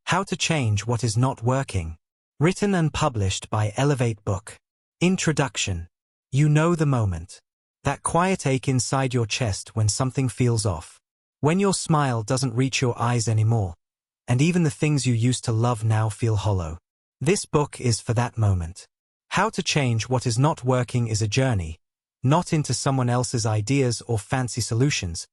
How to Change What Is Not Working. Written and published by Audiobook. Introduction. You know the moment. That quiet ache inside your chest when something feels off. When your smile doesn't reach your eyes anymore, and even the things you used to love now feel hollow. This book is for that moment. How to Change What Is Not Working is a journey, not into someone else's ideas or fancy solutions,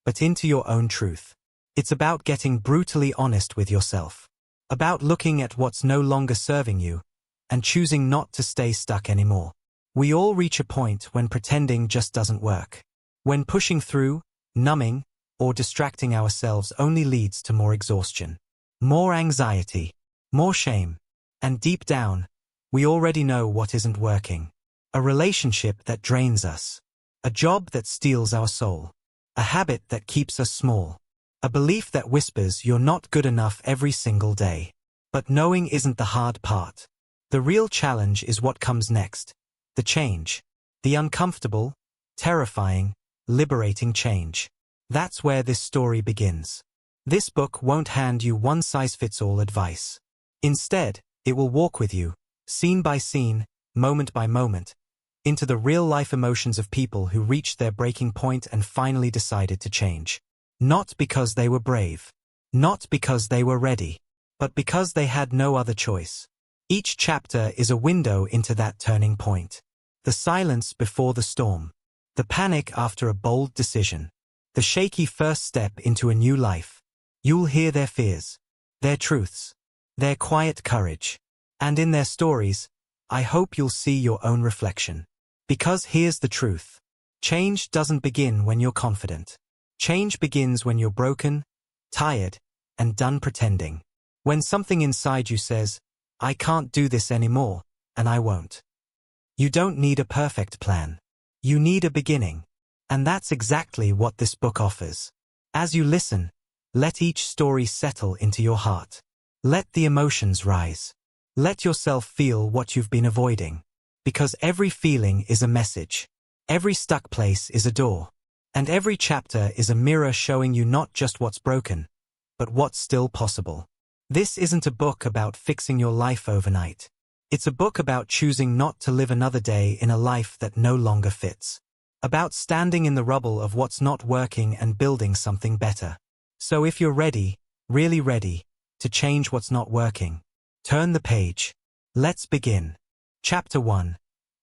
but into your own truth. It's about getting brutally honest with yourself. About looking at what's no longer serving you, and choosing not to stay stuck anymore. We all reach a point when pretending just doesn't work. When pushing through, numbing, or distracting ourselves only leads to more exhaustion, more anxiety, more shame, and deep down, we already know what isn't working. A relationship that drains us. A job that steals our soul. A habit that keeps us small. A belief that whispers you're not good enough every single day. But knowing isn't the hard part. The real challenge is what comes next. The change. The uncomfortable, terrifying, liberating change. That's where this story begins. This book won't hand you one-size-fits-all advice. Instead, it will walk with you, scene by scene, moment by moment, into the real-life emotions of people who reached their breaking point and finally decided to change. Not because they were brave. Not because they were ready. But because they had no other choice. Each chapter is a window into that turning point. The silence before the storm. The panic after a bold decision. The shaky first step into a new life. You'll hear their fears. Their truths. Their quiet courage. And in their stories, I hope you'll see your own reflection. Because here's the truth. Change doesn't begin when you're confident. Change begins when you're broken, tired, and done pretending. When something inside you says, I can't do this anymore, and I won't. You don't need a perfect plan. You need a beginning. And that's exactly what this book offers. As you listen, let each story settle into your heart. Let the emotions rise. Let yourself feel what you've been avoiding. Because every feeling is a message. Every stuck place is a door. And every chapter is a mirror showing you not just what's broken, but what's still possible. This isn't a book about fixing your life overnight. It's a book about choosing not to live another day in a life that no longer fits. About standing in the rubble of what's not working and building something better. So if you're ready, really ready, to change what's not working, turn the page. Let's begin. Chapter 1.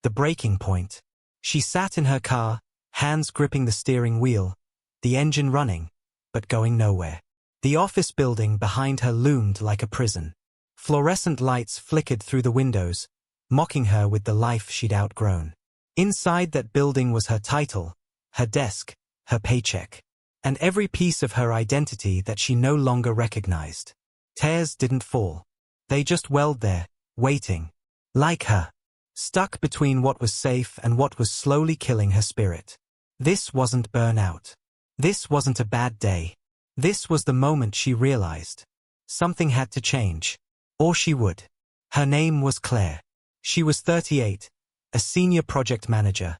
The Breaking Point. She sat in her car, hands gripping the steering wheel, the engine running, but going nowhere. The office building behind her loomed like a prison. Fluorescent lights flickered through the windows, mocking her with the life she'd outgrown. Inside that building was her title, her desk, her paycheck, and every piece of her identity that she no longer recognized. Tears didn't fall. They just welled there, waiting. Like her. Stuck between what was safe and what was slowly killing her spirit. This wasn't burnout. This wasn't a bad day. This was the moment she realized. Something had to change. Or she would. Her name was Claire. She was 38, a senior project manager.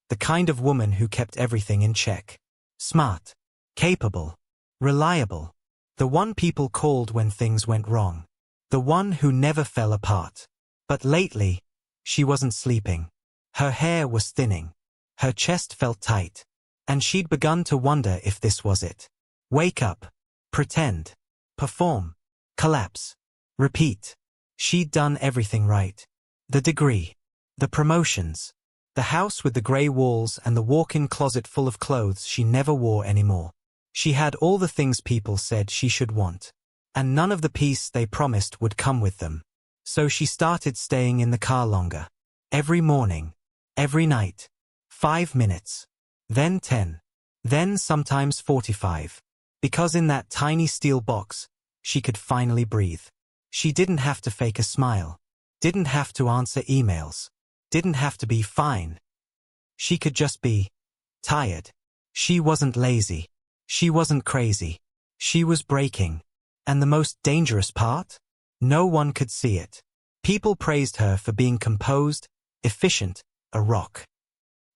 The kind of woman who kept everything in check. Smart. Capable. Reliable. The one people called when things went wrong. The one who never fell apart. But lately, she wasn't sleeping. Her hair was thinning. Her chest felt tight. And she'd begun to wonder if this was it. Wake up. Pretend. Perform. Collapse. Repeat. She'd done everything right. The degree. The promotions. The house with the grey walls and the walk-in closet full of clothes she never wore anymore. She had all the things people said she should want. And none of the peace they promised would come with them. So she started staying in the car longer. Every morning. Every night. 5 minutes. Then 10. Then sometimes 45. Because in that tiny steel box, she could finally breathe. She didn't have to fake a smile. Didn't have to answer emails. Didn't have to be fine. She could just be tired. She wasn't lazy. She wasn't crazy. She was breaking. And the most dangerous part? No one could see it. People praised her for being composed, efficient, a rock.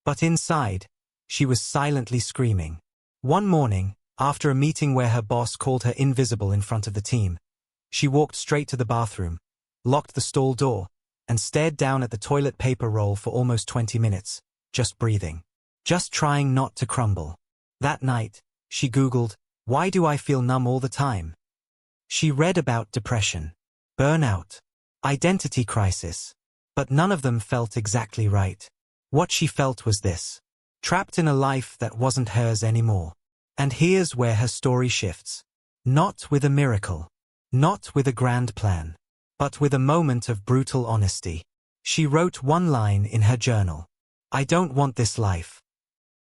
But inside, she was silently screaming. One morning, after a meeting where her boss called her invisible in front of the team, She walked straight to the bathroom, locked the stall door, and stared down at the toilet paper roll for almost 20 minutes, just breathing. Just trying not to crumble. That night, she Googled, "Why do I feel numb all the time?" She read about depression, burnout, identity crisis, but none of them felt exactly right. What she felt was this: trapped in a life that wasn't hers anymore. And here's where her story shifts. Not with a miracle, not with a grand plan, but with a moment of brutal honesty. She wrote one line in her journal: "I don't want this life."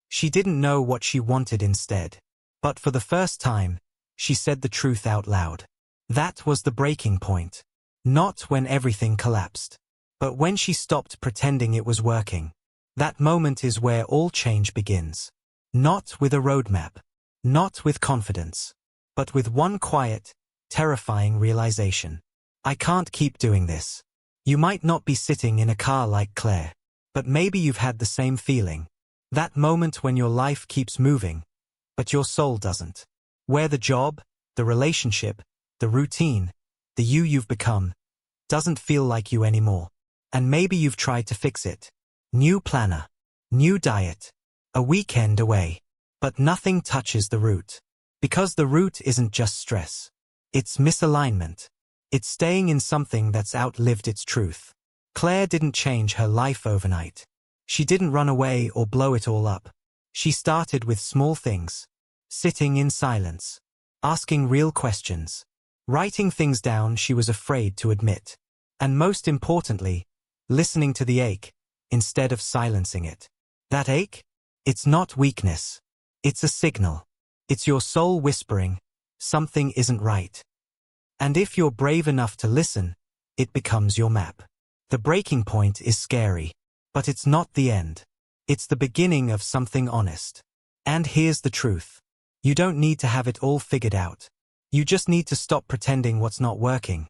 She didn't know what she wanted instead. But for the first time, she said the truth out loud. That was the breaking point. Not when everything collapsed, but when she stopped pretending it was working. That moment is where all change begins. Not with a roadmap, not with confidence, but with one quiet, terrifying realization. I can't keep doing this. You might not be sitting in a car like Claire, but maybe you've had the same feeling. That moment when your life keeps moving, but your soul doesn't. Where the job, the relationship, the routine, the you've become, doesn't feel like you anymore. And maybe you've tried to fix it. New planner, new diet, a weekend away. But nothing touches the root. Because the root isn't just stress. It's misalignment. It's staying in something that's outlived its truth. Claire didn't change her life overnight. She didn't run away or blow it all up. She started with small things. Sitting in silence. Asking real questions. Writing things down she was afraid to admit. And most importantly, listening to the ache, instead of silencing it. That ache? It's not weakness. It's a signal. It's your soul whispering, something isn't right. And if you're brave enough to listen, it becomes your map. The breaking point is scary. But it's not the end. It's the beginning of something honest. And here's the truth. You don't need to have it all figured out. You just need to stop pretending what's not working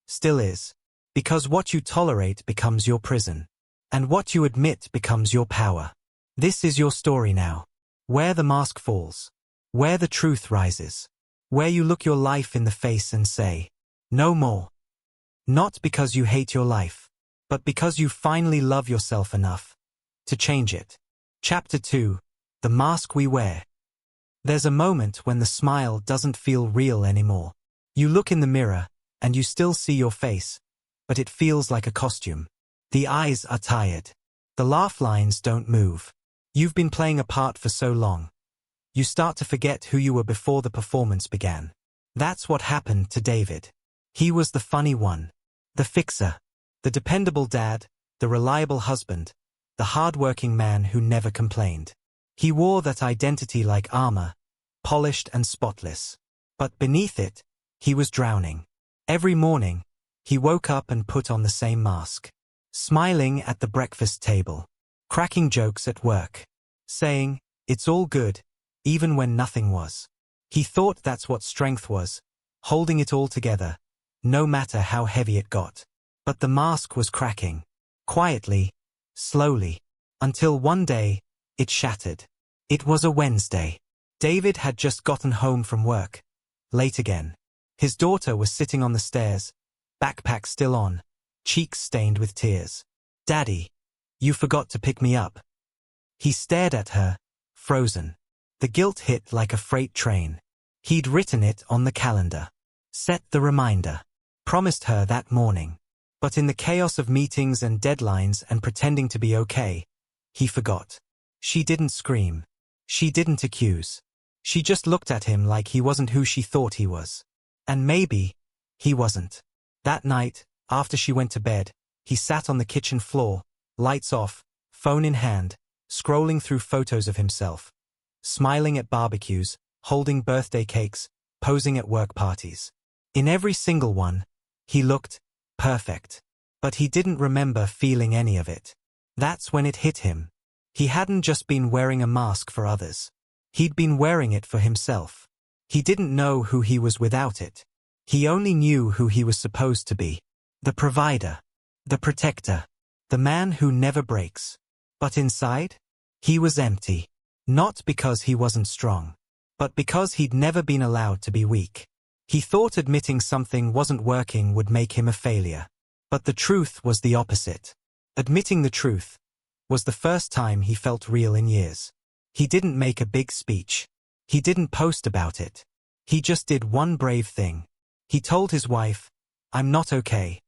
still is. Because what you tolerate becomes your prison. And what you admit becomes your power. This is your story now. Where the mask falls. Where the truth rises. Where you look your life in the face and say, "No more." Not because you hate your life, but because you finally love yourself enough to change it. Chapter 2. The Mask We Wear. There's a moment when the smile doesn't feel real anymore. You look in the mirror, and you still see your face, but it feels like a costume. The eyes are tired. The laugh lines don't move. You've been playing a part for so long. You start to forget who you were before the performance began. That's what happened to David. He was the funny one, the fixer, the dependable dad, the reliable husband, the hard-working man who never complained. He wore that identity like armor, polished and spotless. But beneath it, he was drowning. Every morning, he woke up and put on the same mask. Smiling at the breakfast table. Cracking jokes at work. Saying, "It's all good," even when nothing was. He thought that's what strength was, holding it all together, no matter how heavy it got. But the mask was cracking. Quietly, slowly, until one day, it shattered. It was a Wednesday. David had just gotten home from work. Late again. His daughter was sitting on the stairs, backpack still on, cheeks stained with tears. "Daddy, you forgot to pick me up." He stared at her, frozen. The guilt hit like a freight train. He'd written it on the calendar. Set the reminder. Promised her that morning. But in the chaos of meetings and deadlines and pretending to be okay, he forgot. She didn't scream. She didn't accuse. She just looked at him like he wasn't who she thought he was. And maybe he wasn't. That night, after she went to bed, he sat on the kitchen floor, lights off, phone in hand, scrolling through photos of himself, smiling at barbecues, holding birthday cakes, posing at work parties. In every single one, he looked perfect. But he didn't remember feeling any of it. That's when it hit him. He hadn't just been wearing a mask for others. He'd been wearing it for himself. He didn't know who he was without it. He only knew who he was supposed to be. The provider. The protector. The man who never breaks. But inside, he was empty. Not because he wasn't strong, but because he'd never been allowed to be weak. He thought admitting something wasn't working would make him a failure. But the truth was the opposite. Admitting the truth was the first time he felt real in years. He didn't make a big speech. He didn't post about it. He just did one brave thing. He told his wife, "I'm not okay."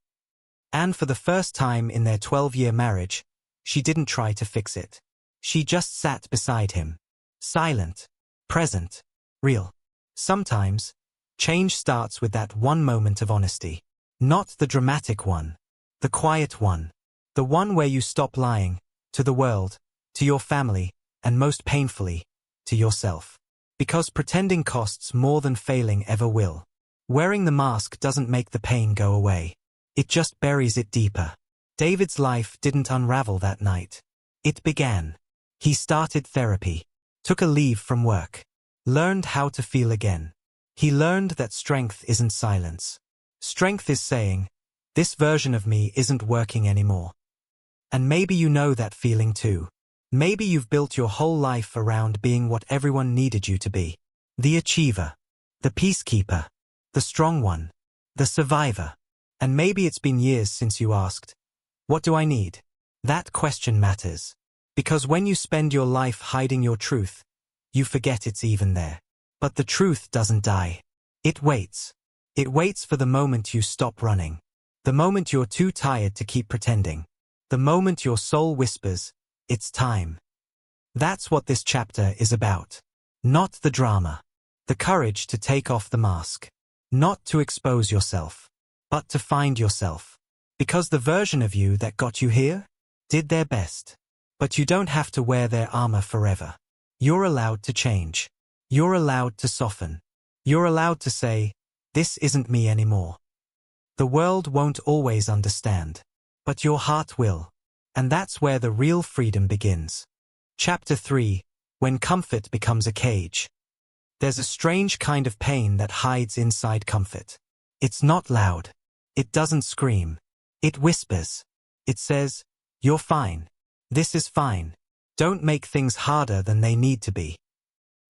And for the first time in their 12-year marriage, she didn't try to fix it. She just sat beside him. Silent, present, real. Sometimes, change starts with that one moment of honesty. Not the dramatic one. The quiet one. The one where you stop lying, to the world, to your family, and most painfully, to yourself. Because pretending costs more than failing ever will. Wearing the mask doesn't make the pain go away. It just buries it deeper. David's life didn't unravel that night. It began. He started therapy, took a leave from work, learned how to feel again. He learned that strength isn't silence. Strength is saying, "This version of me isn't working anymore." And maybe you know that feeling too. Maybe you've built your whole life around being what everyone needed you to be. The achiever, the peacekeeper, the strong one, the survivor. And maybe it's been years since you asked, "What do I need?" That question matters. Because when you spend your life hiding your truth, you forget it's even there. But the truth doesn't die. It waits. It waits for the moment you stop running. The moment you're too tired to keep pretending. The moment your soul whispers, "It's time." That's what this chapter is about. Not the drama. The courage to take off the mask. Not to expose yourself, but to find yourself. Because the version of you that got you here did their best. But you don't have to wear their armor forever. You're allowed to change. You're allowed to soften. You're allowed to say, "This isn't me anymore." The world won't always understand. But your heart will. And that's where the real freedom begins. Chapter 3, When Comfort Becomes a Cage. There's a strange kind of pain that hides inside comfort. It's not loud. It doesn't scream. It whispers. It says, "You're fine. This is fine. Don't make things harder than they need to be."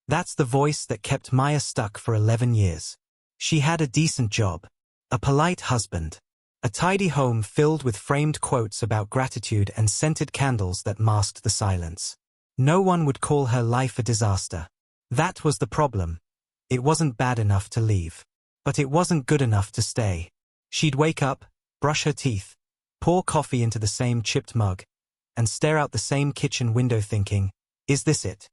That's the voice that kept Maya stuck for 11 years. She had a decent job, a polite husband, a tidy home filled with framed quotes about gratitude and scented candles that masked the silence. No one would call her life a disaster. That was the problem. It wasn't bad enough to leave. But it wasn't good enough to stay. She'd wake up, brush her teeth, pour coffee into the same chipped mug, and stare out the same kitchen window thinking, "Is this it?"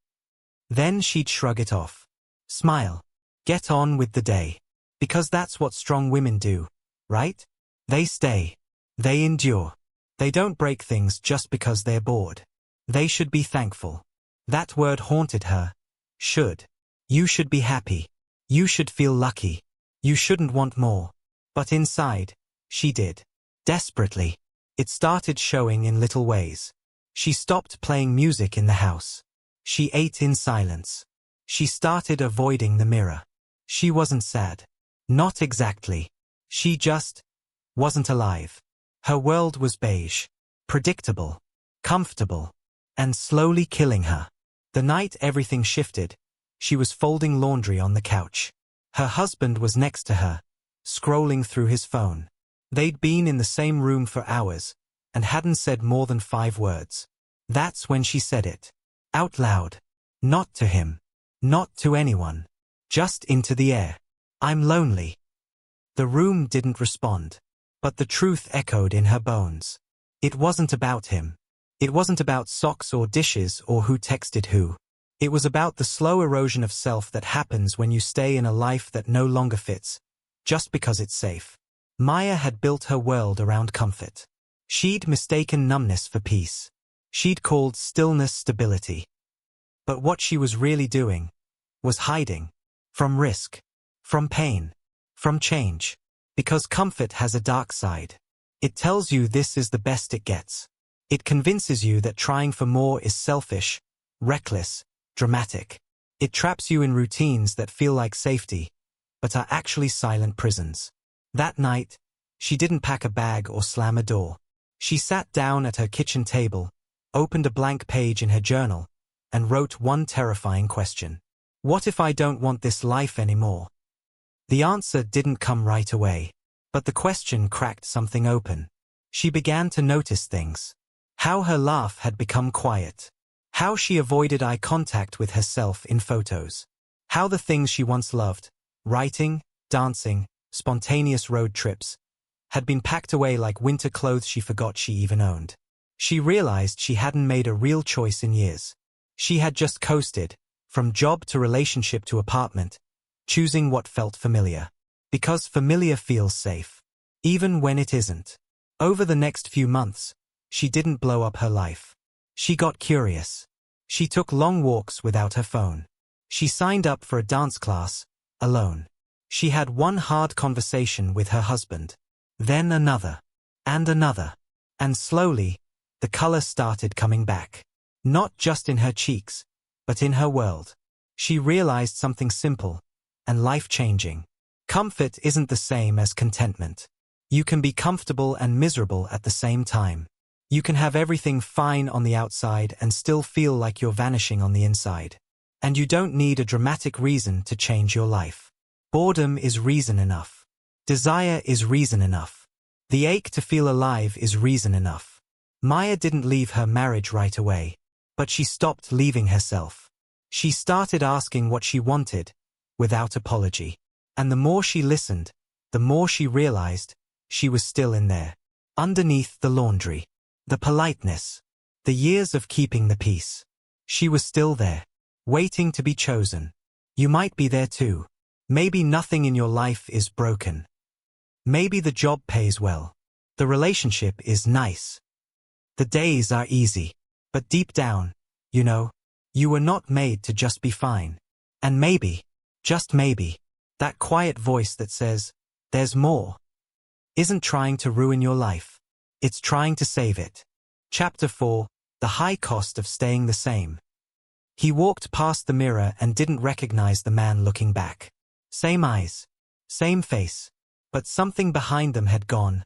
Then she'd shrug it off. Smile. Get on with the day. Because that's what strong women do, right? They stay. They endure. They don't break things just because they're bored. They should be thankful. That word haunted her. Should. You should be happy. You should feel lucky. You shouldn't want more. But inside, she did. Desperately. It started showing in little ways. She stopped playing music in the house. She ate in silence. She started avoiding the mirror. She wasn't sad. Not exactly. She just wasn't alive. Her world was beige, predictable, comfortable, and slowly killing her. The night everything shifted, she was folding laundry on the couch. Her husband was next to her, scrolling through his phone. They'd been in the same room for hours, and hadn't said more than 5 words. That's when she said it. Out loud. Not to him. Not to anyone. Just into the air. "I'm lonely." The room didn't respond. But the truth echoed in her bones. It wasn't about him. It wasn't about socks or dishes or who texted who. It was about the slow erosion of self that happens when you stay in a life that no longer fits, just because it's safe. Maya had built her world around comfort. She'd mistaken numbness for peace. She'd called stillness stability. But what she was really doing was hiding. From risk. From pain. From change. Because comfort has a dark side. It tells you this is the best it gets. It convinces you that trying for more is selfish, reckless, dramatic. It traps you in routines that feel like safety, but are actually silent prisons. That night, she didn't pack a bag or slam a door. She sat down at her kitchen table, opened a blank page in her journal, and wrote one terrifying question. What if I don't want this life anymore? The answer didn't come right away. But the question cracked something open. She began to notice things. How her laugh had become quiet. How she avoided eye contact with herself in photos. How the things she once loved, writing, dancing, spontaneous road trips, had been packed away like winter clothes she forgot she even owned. She realized she hadn't made a real choice in years. She had just coasted, from job to relationship to apartment, choosing what felt familiar. Because familiar feels safe, even when it isn't. Over the next few months, she didn't blow up her life. She got curious. She took long walks without her phone. She signed up for a dance class, alone. She had one hard conversation with her husband. Then another. And another. And slowly, the color started coming back. Not just in her cheeks, but in her world. She realized something simple and life-changing. Comfort isn't the same as contentment. You can be comfortable and miserable at the same time. You can have everything fine on the outside and still feel like you're vanishing on the inside. And you don't need a dramatic reason to change your life. Boredom is reason enough. Desire is reason enough. The ache to feel alive is reason enough. Maya didn't leave her marriage right away, but she stopped leaving herself. She started asking what she wanted, without apology. And the more she listened, the more she realized she was still in there. Underneath the laundry. The politeness. The years of keeping the peace. She was still there. Waiting to be chosen. You might be there too. Maybe nothing in your life is broken. Maybe the job pays well. The relationship is nice. The days are easy. But deep down, you know, you were not made to just be fine. And maybe, just maybe, that quiet voice that says, there's more, isn't trying to ruin your life. It's trying to save it. Chapter 4, The High Cost of Staying the Same. He walked past the mirror and didn't recognize the man looking back. Same eyes. Same face. But something behind them had gone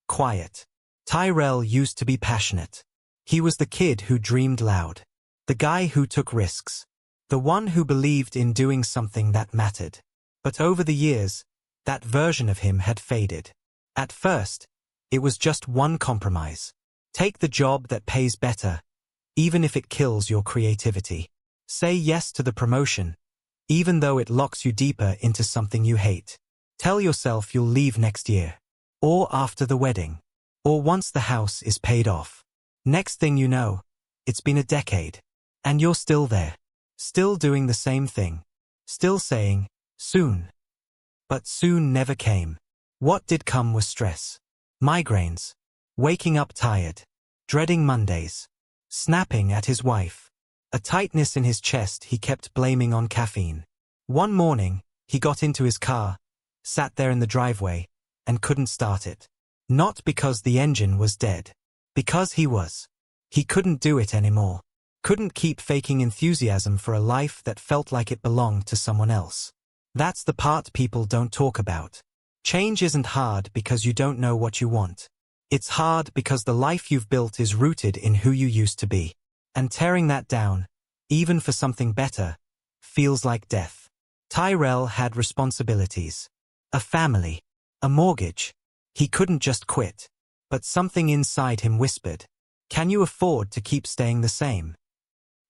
quiet. Tyrell used to be passionate. He was the kid who dreamed loud. The guy who took risks. The one who believed in doing something that mattered. But over the years, that version of him had faded. At first, it was just one compromise. Take the job that pays better, even if it kills your creativity. Say yes to the promotion, even though it locks you deeper into something you hate. Tell yourself you'll leave next year. Or after the wedding. Or once the house is paid off. Next thing you know, it's been a decade. And you're still there. Still doing the same thing. Still saying, soon. But soon never came. What did come was stress. Migraines. Waking up tired. Dreading Mondays. Snapping at his wife. A tightness in his chest he kept blaming on caffeine. One morning, he got into his car, sat there in the driveway, and couldn't start it. Not because the engine was dead. Because he was. He couldn't do it anymore. Couldn't keep faking enthusiasm for a life that felt like it belonged to someone else. That's the part people don't talk about. Change isn't hard because you don't know what you want. It's hard because the life you've built is rooted in who you used to be. And tearing that down, even for something better, feels like death. Tyrell had responsibilities. A family. A mortgage. He couldn't just quit. But something inside him whispered, can you afford to keep staying the same?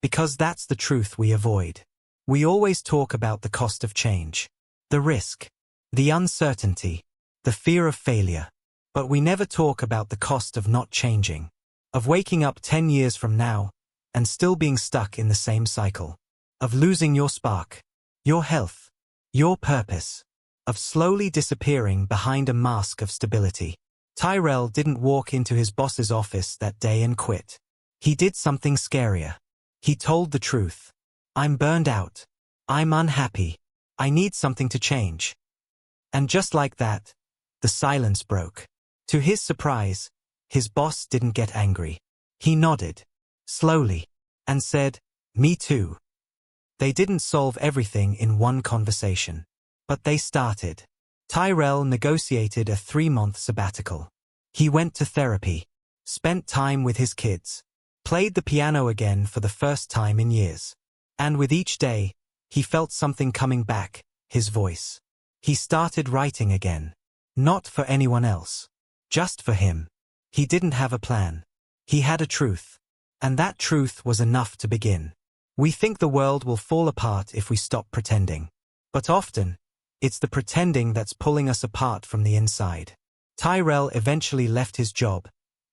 Because that's the truth we avoid. We always talk about the cost of change. The risk. The uncertainty. The fear of failure. But we never talk about the cost of not changing. Of waking up 10 years from now, and still being stuck in the same cycle. Of losing your spark. Your health. Your purpose. Of slowly disappearing behind a mask of stability. Tyrell didn't walk into his boss's office that day and quit. He did something scarier. He told the truth. I'm burned out. I'm unhappy. I need something to change. And just like that, the silence broke. To his surprise, his boss didn't get angry. He nodded, slowly, and said, me too. They didn't solve everything in one conversation. But they started. Tyrell negotiated a 3-month sabbatical. He went to therapy, spent time with his kids, played the piano again for the first time in years. And with each day, he felt something coming back, his voice. He started writing again. Not for anyone else. Just for him. He didn't have a plan. He had a truth. And that truth was enough to begin. We think the world will fall apart if we stop pretending. But often, it's the pretending that's pulling us apart from the inside. Tyrell eventually left his job,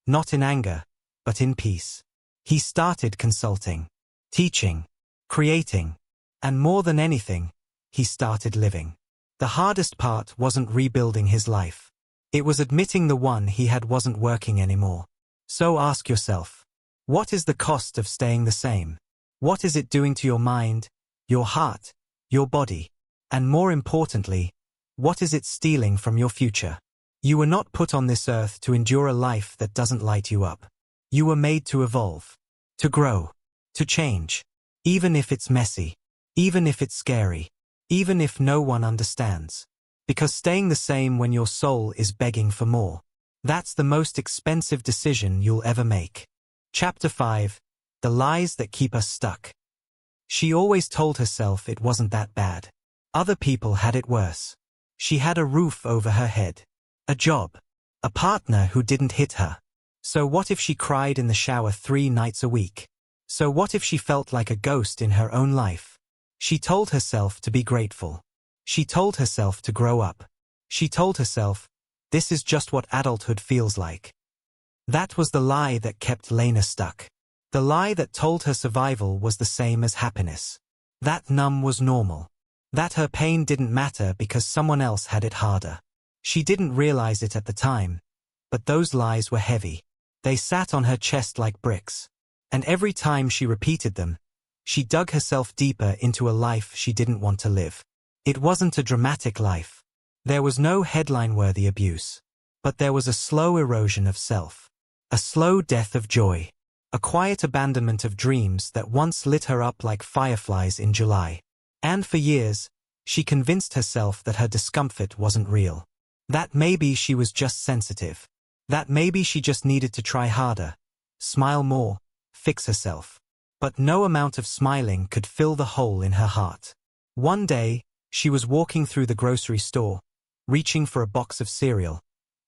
not in anger, but in peace. He started consulting, teaching, creating, and more than anything, he started living. The hardest part wasn't rebuilding his life. It was admitting the one he had wasn't working anymore. So ask yourself, what is the cost of staying the same? What is it doing to your mind, your heart, your body? And more importantly, what is it stealing from your future? You were not put on this earth to endure a life that doesn't light you up. You were made to evolve, to grow, to change. Even if it's messy, even if it's scary, even if no one understands. Because staying the same when your soul is begging for more, that's the most expensive decision you'll ever make. Chapter 5. The Lies That Keep Us Stuck. She always told herself it wasn't that bad. Other people had it worse. She had a roof over her head, a job, a partner who didn't hit her. So what if she cried in the shower 3 nights a week? So what if she felt like a ghost in her own life? She told herself to be grateful. She told herself to grow up. She told herself, this is just what adulthood feels like. That was the lie that kept Lena stuck. The lie that told her survival was the same as happiness. That numb was normal. That her pain didn't matter because someone else had it harder. She didn't realize it at the time, but those lies were heavy. They sat on her chest like bricks. And every time she repeated them, she dug herself deeper into a life she didn't want to live. It wasn't a dramatic life. There was no headline-worthy abuse. But there was a slow erosion of self. A slow death of joy. A quiet abandonment of dreams that once lit her up like fireflies in July. And for years, she convinced herself that her discomfort wasn't real. That maybe she was just sensitive. That maybe she just needed to try harder, smile more, fix herself. But no amount of smiling could fill the hole in her heart. One day, she was walking through the grocery store, reaching for a box of cereal,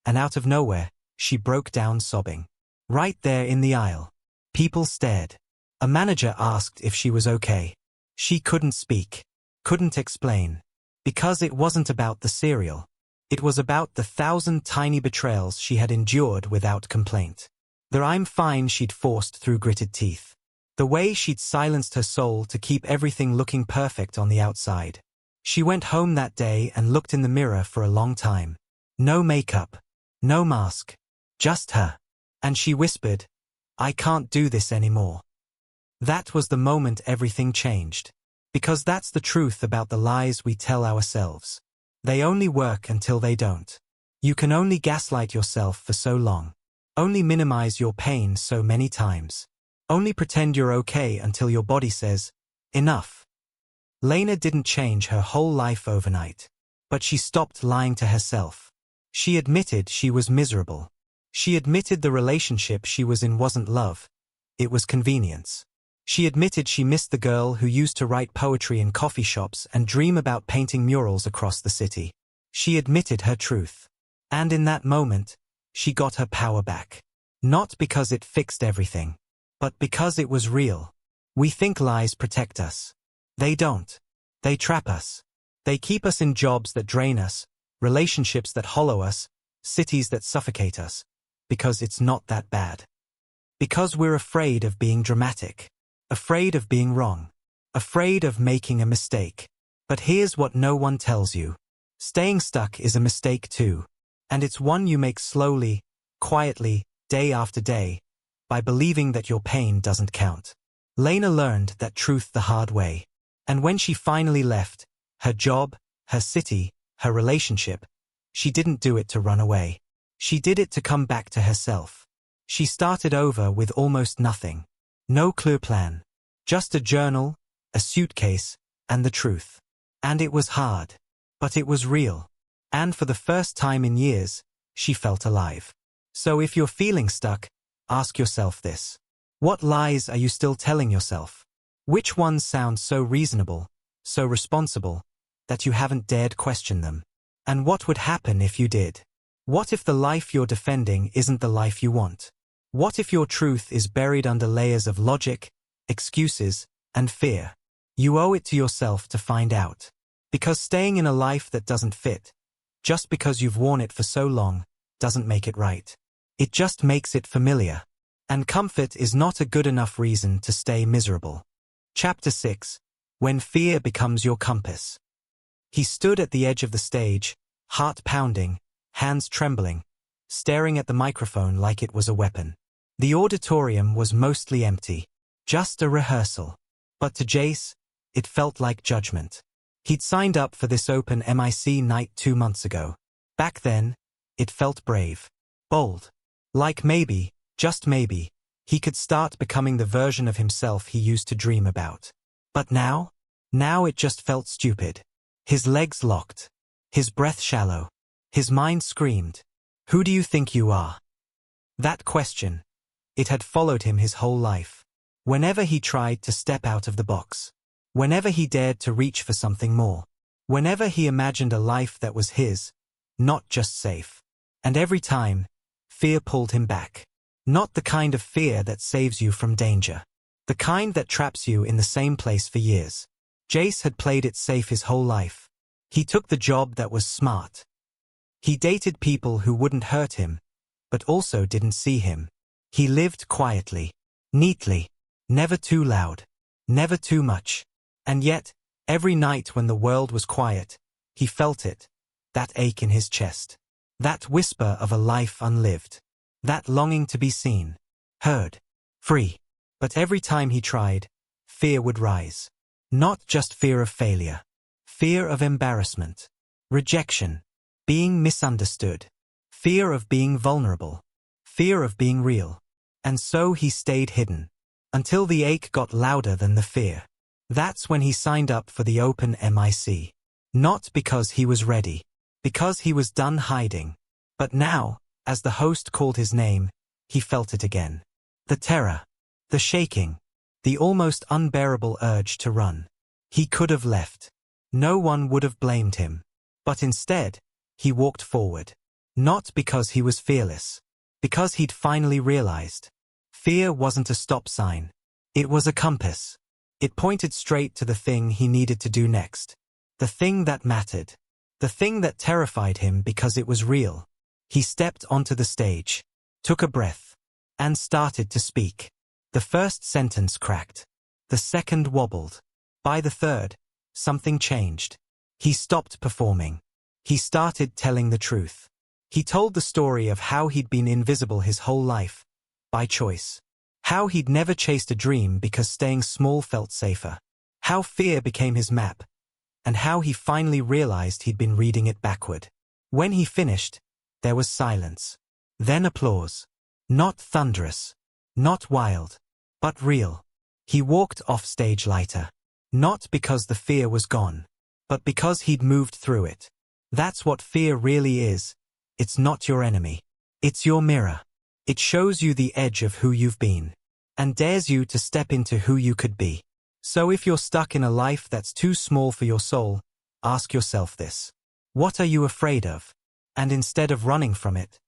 and out of nowhere, she broke down sobbing. Right there in the aisle. People stared. A manager asked if she was okay. She couldn't speak, couldn't explain, because it wasn't about the cereal. It was about the 1,000 tiny betrayals she had endured without complaint. The "I'm fine" she'd forced through gritted teeth. The way she'd silenced her soul to keep everything looking perfect on the outside. She went home that day and looked in the mirror for a long time. No makeup, no mask, just her. And she whispered, "I can't do this anymore." That was the moment everything changed. Because that's the truth about the lies we tell ourselves. They only work until they don't. You can only gaslight yourself for so long. Only minimize your pain so many times. Only pretend you're okay until your body says, enough. Lena didn't change her whole life overnight. But she stopped lying to herself. She admitted she was miserable. She admitted the relationship she was in wasn't love. It was convenience. She admitted she missed the girl who used to write poetry in coffee shops and dream about painting murals across the city. She admitted her truth. And in that moment, she got her power back. Not because it fixed everything, but because it was real. We think lies protect us. They don't. They trap us. They keep us in jobs that drain us, relationships that hollow us, cities that suffocate us. Because it's not that bad. Because we're afraid of being dramatic. Afraid of being wrong. Afraid of making a mistake. But here's what no one tells you. Staying stuck is a mistake too. And it's one you make slowly, quietly, day after day, by believing that your pain doesn't count. Lena learned that truth the hard way. And when she finally left, her job, her city, her relationship, she didn't do it to run away. She did it to come back to herself. She started over with almost nothing. No clear plan. Just a journal, a suitcase, and the truth. And it was hard. But it was real. And for the first time in years, she felt alive. So if you're feeling stuck, ask yourself this. What lies are you still telling yourself? Which ones sound so reasonable, so responsible, that you haven't dared question them? And what would happen if you did? What if the life you're defending isn't the life you want? What if your truth is buried under layers of logic, excuses, and fear? You owe it to yourself to find out. Because staying in a life that doesn't fit, just because you've worn it for so long, doesn't make it right. It just makes it familiar. And comfort is not a good enough reason to stay miserable. Chapter 6. When Fear Becomes Your Compass. He stood at the edge of the stage, heart pounding, hands trembling, staring at the microphone like it was a weapon. The auditorium was mostly empty, just a rehearsal. But to Jace, it felt like judgment. He'd signed up for this open mic night 2 months ago. Back then, it felt brave, bold. Like maybe, just maybe, he could start becoming the version of himself he used to dream about. But now it just felt stupid. His legs locked, his breath shallow, his mind screamed, "Who do you think you are?" That question, it had followed him his whole life. Whenever he tried to step out of the box, whenever he dared to reach for something more, whenever he imagined a life that was his, not just safe. And every time, fear pulled him back. Not the kind of fear that saves you from danger. The kind that traps you in the same place for years. Jace had played it safe his whole life. He took the job that was smart. He dated people who wouldn't hurt him, but also didn't see him. He lived quietly, neatly, never too loud, never too much. And yet, every night when the world was quiet, he felt it, that ache in his chest. That whisper of a life unlived. That longing to be seen, heard, free. But every time he tried, fear would rise. Not just fear of failure. Fear of embarrassment, rejection, being misunderstood. Fear of being vulnerable. Fear of being real. And so he stayed hidden. Until the ache got louder than the fear. That's when he signed up for the open mic. Not because he was ready. Because he was done hiding. But now, as the host called his name, he felt it again. The terror. The shaking. The almost unbearable urge to run. He could have left. No one would have blamed him. But instead, he walked forward. Not because he was fearless. Because he'd finally realized. Fear wasn't a stop sign. It was a compass. It pointed straight to the thing he needed to do next. The thing that mattered. The thing that terrified him because it was real. He stepped onto the stage, took a breath, and started to speak. The first sentence cracked. The second wobbled. By the third, something changed. He stopped performing. He started telling the truth. He told the story of how he'd been invisible his whole life, by choice. How he'd never chased a dream because staying small felt safer. How fear became his map. And how he finally realized he'd been reading it backward. When he finished, there was silence. Then applause. Not thunderous. Not wild. But real. He walked off stage lighter. Not because the fear was gone. But because he'd moved through it. That's what fear really is. It's not your enemy. It's your mirror. It shows you the edge of who you've been. And dares you to step into who you could be. So if you're stuck in a life that's too small for your soul, ask yourself this. What are you afraid of? And instead of running from it,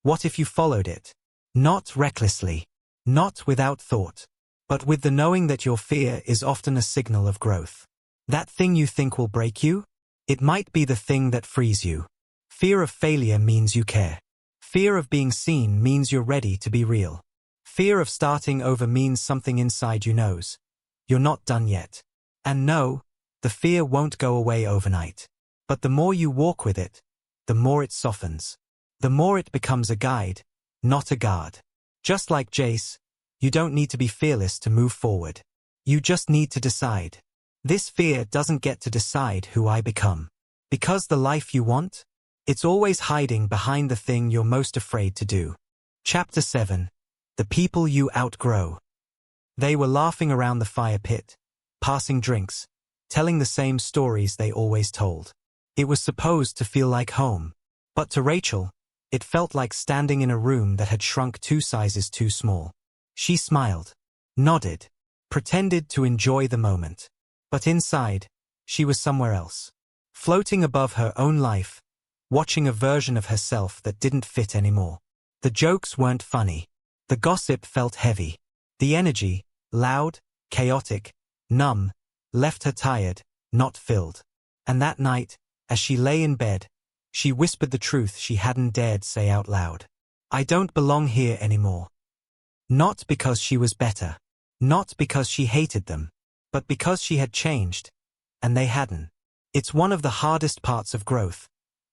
what if you followed it? Not recklessly. Not without thought. But with the knowing that your fear is often a signal of growth. That thing you think will break you? It might be the thing that frees you. Fear of failure means you care. Fear of being seen means you're ready to be real. Fear of starting over means something inside you knows. You're not done yet. And no, the fear won't go away overnight. But the more you walk with it, the more it softens. The more it becomes a guide, not a guard. Just like Jace, you don't need to be fearless to move forward. You just need to decide. This fear doesn't get to decide who I become. Because the life you want? It's always hiding behind the thing you're most afraid to do. Chapter 7. The People You Outgrow. They were laughing around the fire pit, passing drinks, telling the same stories they always told. It was supposed to feel like home. But to Rachel, it felt like standing in a room that had shrunk 2 sizes too small. She smiled, nodded, pretended to enjoy the moment. But inside, she was somewhere else. Floating above her own life, watching a version of herself that didn't fit anymore. The jokes weren't funny. The gossip felt heavy. The energy, loud, chaotic, numb, left her tired, not filled. And that night, as she lay in bed, she whispered the truth she hadn't dared say out loud. I don't belong here anymore. Not because she was better. Not because she hated them. But because she had changed, and they hadn't. It's one of the hardest parts of growth,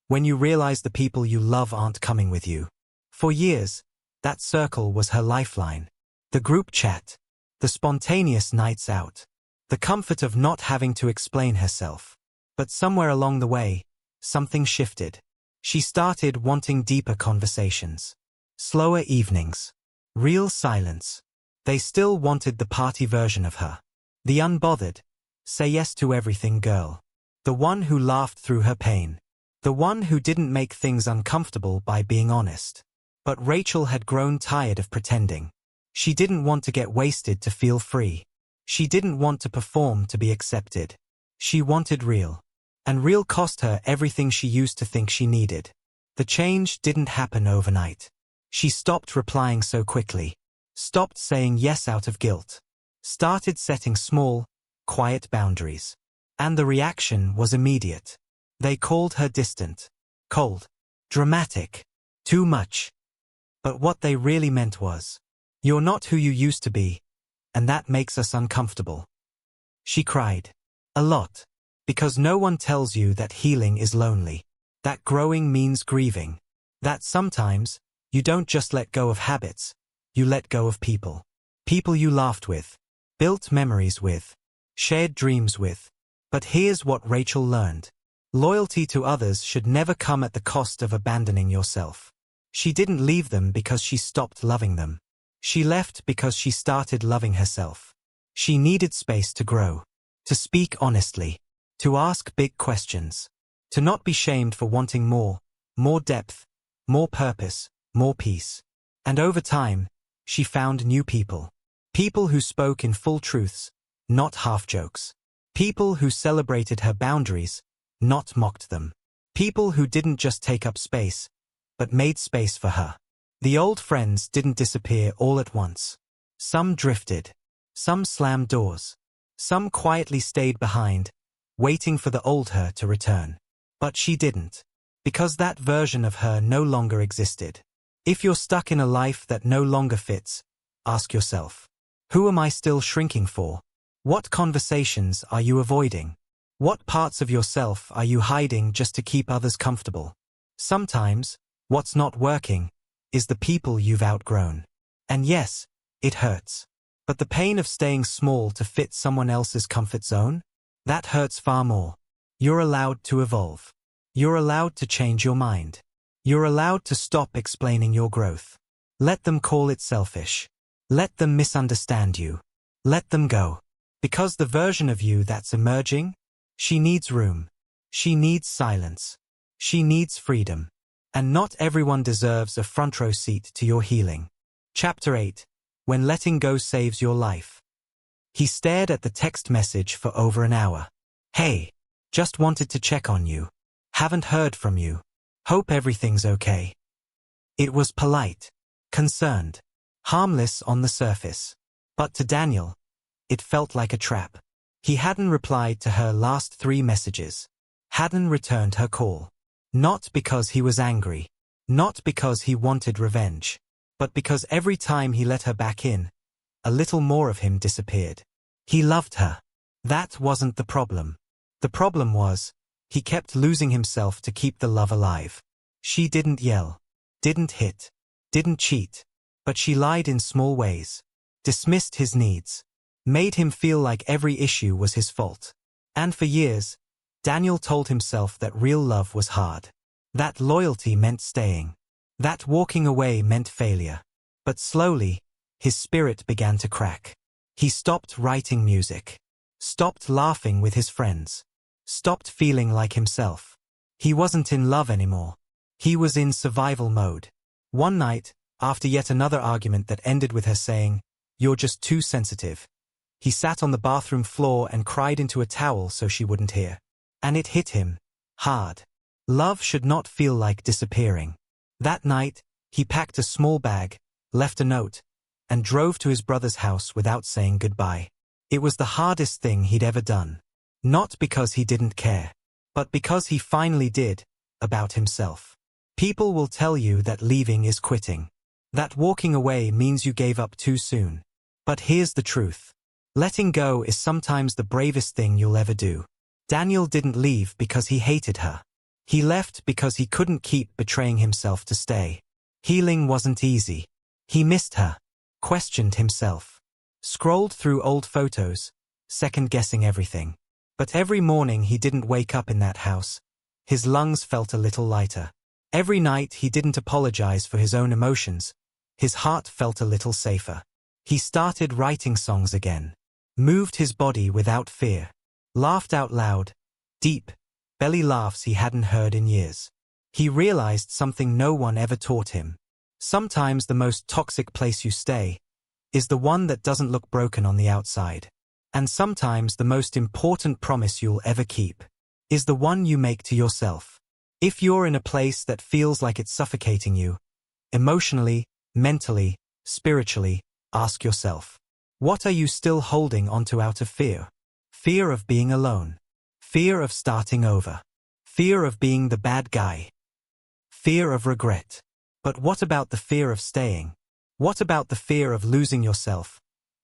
when you realize the people you love aren't coming with you. For years, that circle was her lifeline. The group chat. The spontaneous nights out. The comfort of not having to explain herself. But somewhere along the way, something shifted. She started wanting deeper conversations. Slower evenings. Real silence. They still wanted the party version of her. The unbothered, say yes to everything girl. The one who laughed through her pain. The one who didn't make things uncomfortable by being honest. But Rachel had grown tired of pretending. She didn't want to get wasted to feel free. She didn't want to perform to be accepted. She wanted real. And real cost her everything she used to think she needed. The change didn't happen overnight. She stopped replying so quickly. Stopped saying yes out of guilt. Started setting small, quiet boundaries. And the reaction was immediate. They called her distant, cold, dramatic, too much. But what they really meant was, you're not who you used to be, and that makes us uncomfortable. She cried. A lot. Because no one tells you that healing is lonely. That growing means grieving. That sometimes, you don't just let go of habits, you let go of people. People you laughed with, built memories with, shared dreams with. But here's what Rachel learned. Loyalty to others should never come at the cost of abandoning yourself. She didn't leave them because she stopped loving them. She left because she started loving herself. She needed space to grow, to speak honestly, to ask big questions, to not be shamed for wanting more depth, more purpose, more peace. And over time, she found new people. People who spoke in full truths, not half jokes. People who celebrated her boundaries, not mocked them. People who didn't just take up space, but made space for her. The old friends didn't disappear all at once. Some drifted. Some slammed doors. Some quietly stayed behind, waiting for the old her to return. But she didn't. Because that version of her no longer existed. If you're stuck in a life that no longer fits, ask yourself, who am I still shrinking for? What conversations are you avoiding? What parts of yourself are you hiding just to keep others comfortable? Sometimes, what's not working is the people you've outgrown. And yes, it hurts. But the pain of staying small to fit someone else's comfort zone? That hurts far more. You're allowed to evolve. You're allowed to change your mind. You're allowed to stop explaining your growth. Let them call it selfish. Let them misunderstand you. Let them go. Because the version of you that's emerging, she needs room. She needs silence. She needs freedom. And not everyone deserves a front row seat to your healing. Chapter 8. When letting go saves your life. He stared at the text message for over an hour. Hey, just wanted to check on you. Haven't heard from you. Hope everything's okay. It was polite, concerned, harmless on the surface. But to Daniel, it felt like a trap. He hadn't replied to her last 3 messages. Hadn't returned her call. Not because he was angry. Not because he wanted revenge. But because every time he let her back in, a little more of him disappeared. He loved her. That wasn't the problem. The problem was, he kept losing himself to keep the love alive. She didn't yell. Didn't hit. Didn't cheat. But she lied in small ways. Dismissed his needs. Made him feel like every issue was his fault. And for years, Daniel told himself that real love was hard. That loyalty meant staying. That walking away meant failure. But slowly, his spirit began to crack. He stopped writing music. Stopped laughing with his friends. Stopped feeling like himself. He wasn't in love anymore. He was in survival mode. One night, after yet another argument that ended with her saying, "You're just too sensitive," he sat on the bathroom floor and cried into a towel so she wouldn't hear. And it hit him. Hard. Love should not feel like disappearing. That night, he packed a small bag, left a note, and drove to his brother's house without saying goodbye. It was the hardest thing he'd ever done. Not because he didn't care, but because he finally did, about himself. People will tell you that leaving is quitting. That walking away means you gave up too soon. But here's the truth. Letting go is sometimes the bravest thing you'll ever do. Daniel didn't leave because he hated her. He left because he couldn't keep betraying himself to stay. Healing wasn't easy. He missed her, questioned himself, scrolled through old photos, second-guessing everything. But every morning he didn't wake up in that house. His lungs felt a little lighter. Every night he didn't apologize for his own emotions. His heart felt a little safer. He started writing songs again. Moved his body without fear. Laughed out loud. Deep, belly laughs he hadn't heard in years. He realized something no one ever taught him. Sometimes the most toxic place you stay is the one that doesn't look broken on the outside. And sometimes the most important promise you'll ever keep is the one you make to yourself. If you're in a place that feels like it's suffocating you, emotionally, mentally, spiritually, ask yourself, what are you still holding onto out of fear? Fear of being alone. Fear of starting over. Fear of being the bad guy. Fear of regret. But what about the fear of staying? What about the fear of losing yourself?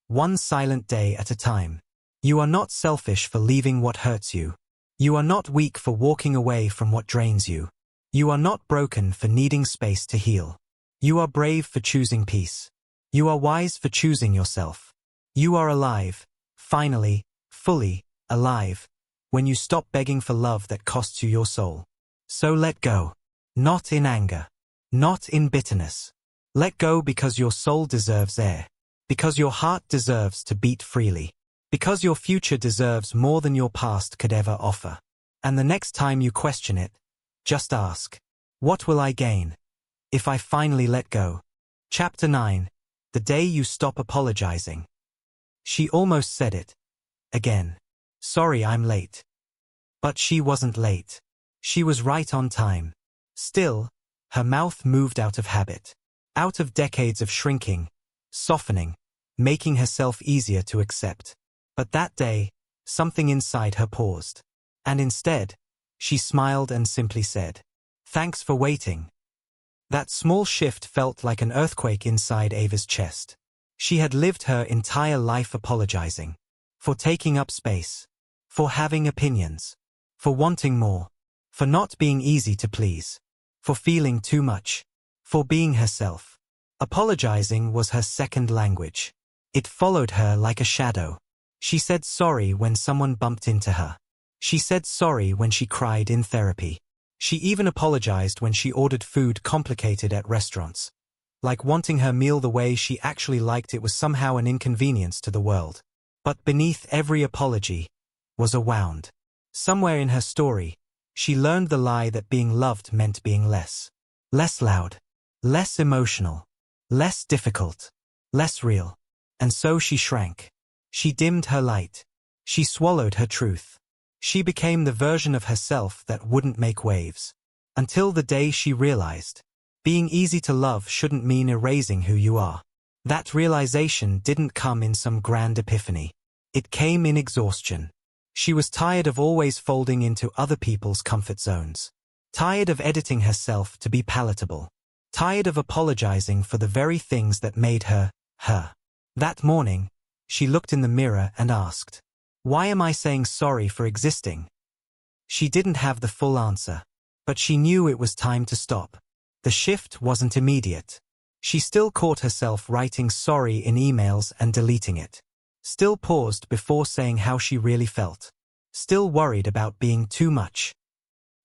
One silent day at a time. You are not selfish for leaving what hurts you. You are not weak for walking away from what drains you. You are not broken for needing space to heal. You are brave for choosing peace. You are wise for choosing yourself. You are alive, finally, fully, alive, when you stop begging for love that costs you your soul. So let go. Not in anger. Not in bitterness. Let go because your soul deserves air. Because your heart deserves to beat freely. Because your future deserves more than your past could ever offer. And the next time you question it, just ask, what will I gain if I finally let go? Chapter 9. The day you stop apologizing. She almost said it. Again. Sorry I'm late. But she wasn't late. She was right on time. Still, her mouth moved out of habit. Out of decades of shrinking, softening, making herself easier to accept. But that day, something inside her paused. And instead, she smiled and simply said, "Thanks for waiting." That small shift felt like an earthquake inside Ava's chest. She had lived her entire life apologizing. For taking up space. For having opinions. For wanting more. For not being easy to please. For feeling too much. For being herself. Apologizing was her second language. It followed her like a shadow. She said sorry when someone bumped into her. She said sorry when she cried in therapy. She even apologized when she ordered food complicated at restaurants. Like wanting her meal the way she actually liked it was somehow an inconvenience to the world. But beneath every apology was a wound. Somewhere in her story, she learned the lie that being loved meant being less. Less loud. Less emotional. Less difficult. Less real. And so she shrank. She dimmed her light. She swallowed her truth. She became the version of herself that wouldn't make waves. Until the day she realized, being easy to love shouldn't mean erasing who you are. That realization didn't come in some grand epiphany. It came in exhaustion. She was tired of always folding into other people's comfort zones. Tired of editing herself to be palatable. Tired of apologizing for the very things that made her, her. That morning, she looked in the mirror and asked, "Why am I saying sorry for existing?" She didn't have the full answer, but she knew it was time to stop. The shift wasn't immediate. She still caught herself writing sorry in emails and deleting it. Still paused before saying how she really felt. Still worried about being too much.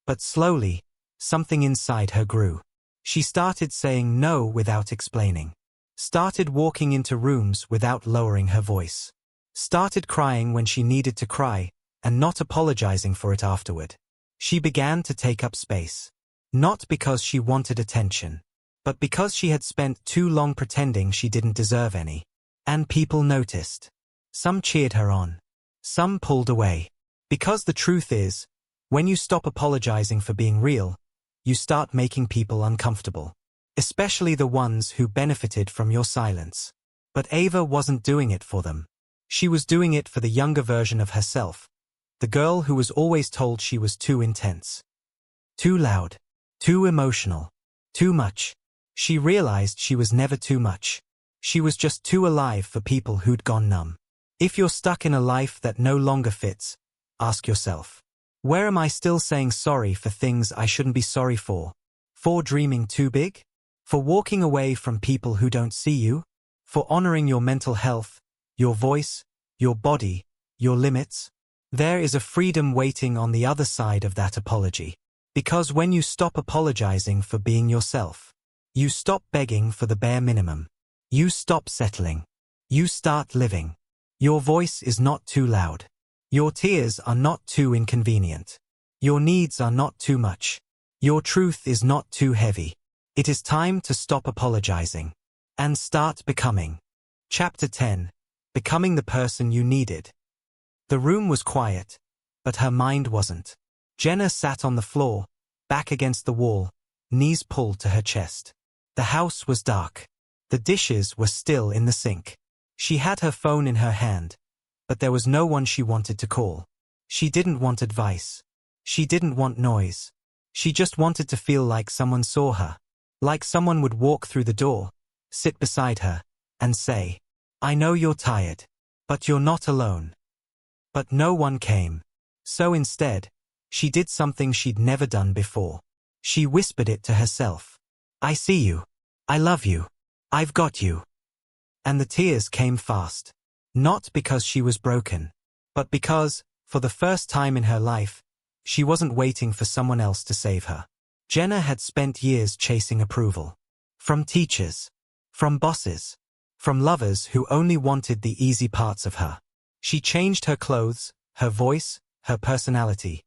But slowly, something inside her grew. She started saying no without explaining. Started walking into rooms without lowering her voice. Started crying when she needed to cry, and not apologizing for it afterward. She began to take up space. Not because she wanted attention, but because she had spent too long pretending she didn't deserve any. And people noticed. Some cheered her on. Some pulled away. Because the truth is, When you stop apologizing for being real, you start making people uncomfortable. Especially the ones who benefited from your silence. But Ava wasn't doing it for them. She was doing it for the younger version of herself, the girl who was always told she was too intense. Too loud. Too emotional. Too much. She realized she was never too much. She was just too alive for people who'd gone numb. If you're stuck in a life that no longer fits, ask yourself, where am I still saying sorry for things I shouldn't be sorry for? For dreaming too big? For walking away from people who don't see you? For honoring your mental health, your voice, your body, your limits? There is a freedom waiting on the other side of that apology. Because when you stop apologizing for being yourself, you stop begging for the bare minimum. You stop settling. You start living. Your voice is not too loud. Your tears are not too inconvenient. Your needs are not too much. Your truth is not too heavy. It is time to stop apologizing and start becoming. Chapter 10. Becoming the person you needed. The room was quiet, but her mind wasn't. Jenna sat on the floor, back against the wall, knees pulled to her chest. The house was dark. The dishes were still in the sink. She had her phone in her hand, but there was no one she wanted to call. She didn't want advice. She didn't want noise. She just wanted to feel like someone saw her. Like someone would walk through the door, sit beside her, and say, I know you're tired, but you're not alone. But no one came. So instead, she did something she'd never done before. She whispered it to herself. I see you. I love you. I've got you. And the tears came fast. Not because she was broken, but because, for the first time in her life, she wasn't waiting for someone else to save her. Jenna had spent years chasing approval. From teachers. From bosses. From lovers who only wanted the easy parts of her. She changed her clothes, her voice, her personality,